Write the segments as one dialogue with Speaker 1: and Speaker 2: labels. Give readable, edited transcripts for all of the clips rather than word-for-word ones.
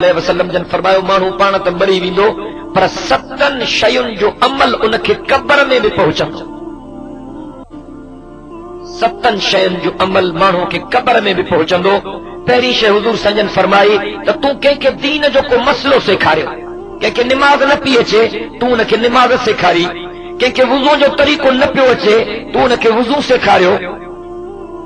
Speaker 1: वसल्लम जन फरमायो मानू पाण त मरी वेंदो पर सतन शयुनि जो अमल उनखे कब्र में भी पहुचंदो। सतन शयुनि जो अमल माण्हू खे कब्र में भी पहुचंदो। पहिरीं शइ हुज़ूर संजन फरमाई त तूं कंहिंखे दीन जो को मसलो सेखारियो, कंहिंखे निमाज़ न पई अचे तूं उनखे निमाज़ सेखारी, कंहिंखे वुज़ू जो तरीक़ो न पियो अचे तूं उनखे वुज़ू सेखारियो,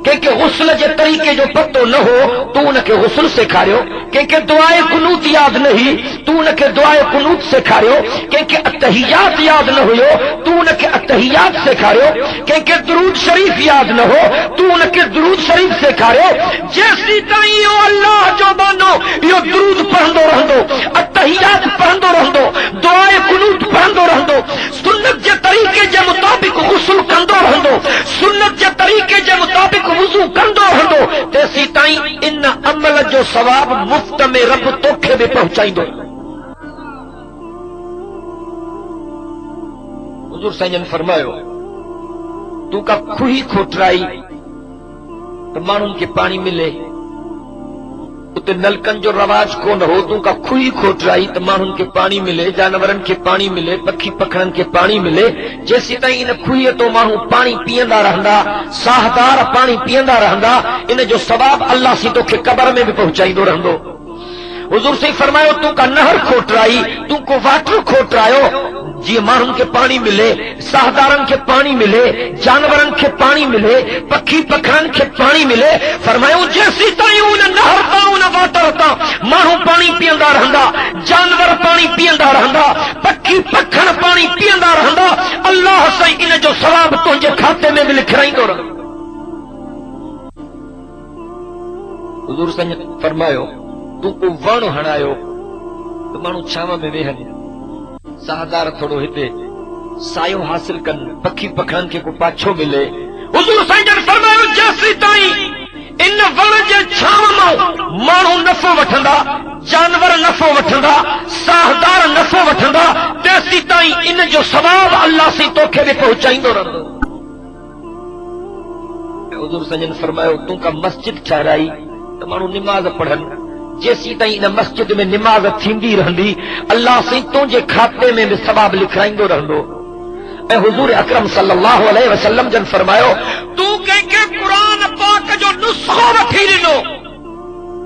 Speaker 1: कंहिंखे गुस्ल जे तरीक़े जो पतो न हो तूं उनखे गुस्ल सेखारियो, कंहिंखे दुआए कुनूत यादि न हुई तूं उनखे दुआए कुनूत सेखारियो, कंहिंखे अतहियात यादि न हुयो तूं उनखे अतहियात सेखारियो, कंहिंखे दुरूद शरीफ़ यादि न हो तूं उनखे दुरूद शरीफ़ सेखारियो। जेसीं ताईं इहो अल्लाह जो बानो इहो दुरूद पढ़ंदो रहंदो, अतहियात पढ़ंदो रहंदो, दुआए कुनूत पढ़ंदो रहंदो, सुन्नत जे तरीक़े जे मुताबिक़ गुस्ल कंदो रहंदो, सुन्नत जे तरीक़े जे मुताबिक़ वुज़ू कंदो रहंदो, तेसीं ताईं इन अमल जो सवाब मुफ्त में रब तोखे भी पहुचाईंदो। हुज़ूर संजन फरमायो तूं का खुही खोटराई त माण्हुनि खे पाणी मिले, उते नलकनि जो रवाज कोन हो, तूं का खुही खोटराई त माण्हुनि खे पाणी मिले, जानवरनि खे पाणी मिले, पखी पखड़नि खे पाणी मिले। जेसीं ताईं इन खुहीअ तो माण्हू पाणी पीअंदा रहंदा, साहदार पाणी पीअंदा रहंदा, इन जो सवाब अल्लाह सी तोखे कब्र में भी पहुचाईंदो रहंदो। हुज़ूर से फरमायो तूं का नहर खोटराई, तूं को वाटर खोटरायो जीअं माण्हुनि खे पाणी मिले, साहदारनि खे पाणी मिले, जानवरनि खे पाणी मिले, पखी पखड़नि खे पाणी मिले। फरमायो जेसीं ताईं उन नहर तां उन वाटर तां माण्हू पाणी पीअंदा रहंदा, जानवर पाणी पीअंदा रहंदा, पखी पखड़ पाणी पीअंदा रहंदा, अल्लाह साईं इन जो सवाब तुंहिंजे खाते में भी लिखाईंदो रहंदो। हुज़ूर संजन फरमायो तूं को वण हणायो त माण्हू छांव में वेहनि, साहदार थोड़ो हिते सायो हासिल कनि, पखी पखड़नि खे को पाछो मिले। हुज़ूर संजन फरमायो जेसीं ताईं इन वण जे छांव मां माण्हू नफ़ो वठंदा, जानवर नफ़ो वठंदा, साहदार नफ़ो वठंदा, तेसीं ताईं इन जो सवाब अल्लाह सी तोखे भी पहुचाईंदो रहंदो। हुज़ूर संजन फरमायो तूं का मस्जिद ठहराई त माण्हू निमाज़ पढ़नि, जेसीं ताईं इन मस्जिद में निमाज़ थींदी रहंदी अल्लाह साईं तुंहिंजे खाते में भी सवाब लिखाईंदो रहंदो। ऐं हुज़ूर अकरम सल्लल्लाहु अलैहि वसल्लम जन फरमायो तूं कंहिंखे क़ुरान पाक जो नुस्ख़ो वठी ॾिनो,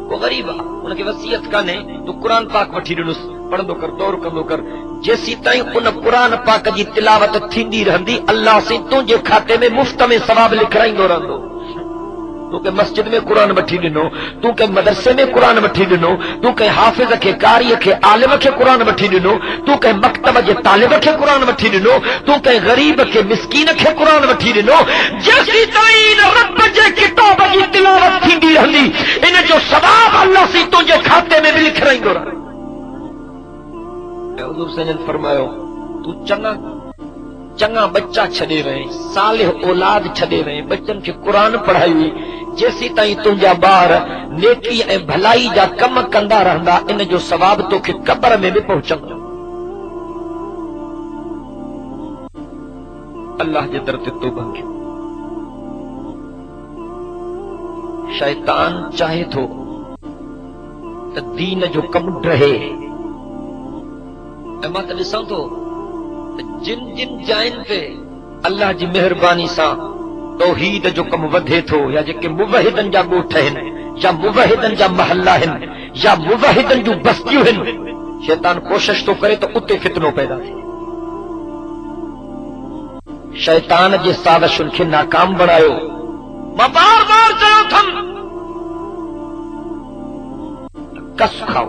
Speaker 1: को ग़रीब आहे उनखे वसीयत कान्हे, तूं क़ुरान पाक वठी ॾिनुसि, पढ़ंदो कर, दौर कंदो कर, जेसीं ताईं उन क़ुरान पाक जी तिलावत थींदी रहंदी अल्लाह साईं तुंहिंजे खाते में मुफ़्त में सवाब लिखाईंदो रहंदो। तूं कंहिं मस्जिद में क़ुरान वठी ॾिनो, तूं कंहिं मदरसे में क़ुरान वठी ॾिनो, तूं कंहिं हाफ़िज़ खे, क़ारीअ खे, आलिम खे क़ुरान वठी ॾिनो, तूं कंहिं मक्तब जे तालिब खे क़ुरान वठी ॾिनो, तूं कंहिं ग़रीब खे, मिस्कीन खे क़ुरान वठी ॾिनो, जेसीं ताईं इन रब जे किताब जी तिलावत थींदी रहंदी इन जो सवाब अल्लाह सी तुंहिंजे खाते में भी लिखाईंदो रहंदो। हुज़ूर संजन फरमायो तूं चङा बच्चा छॾे वएं, सालिह औलाद छॾे वएं, बच्चनि खे क़ुरान पढ़ाई हुई, जेसीं ताईं तुंहिंजा ॿार नेकी ऐं भलाई जा कम कंदा रहंदा इन जो सवाब तोखे कब्र में भी पहुचंदो। अल्लाह जे दर ते तौबा कयो। शैतान चाहे थो त दीन जो कमु रहे, ऐं मां त ॾिसां थो जिन जिन जायुनि ते अल्लाह जी मेहरबानी सां तौहीद जो कम वधे थो, या जेके मुवहिदनि जा ॻोठ आहिनि, या मुवहिदनि जा महला आहिनि, या मुवहिदनि जूं बस्तियूं आहिनि, शैतान कोशिश थो करे त उते फितनो पैदा थिए। शैतान जे साज़िशुनि खे नाकाम बणायो। मां बार बार चयो अथमि कस खाओ,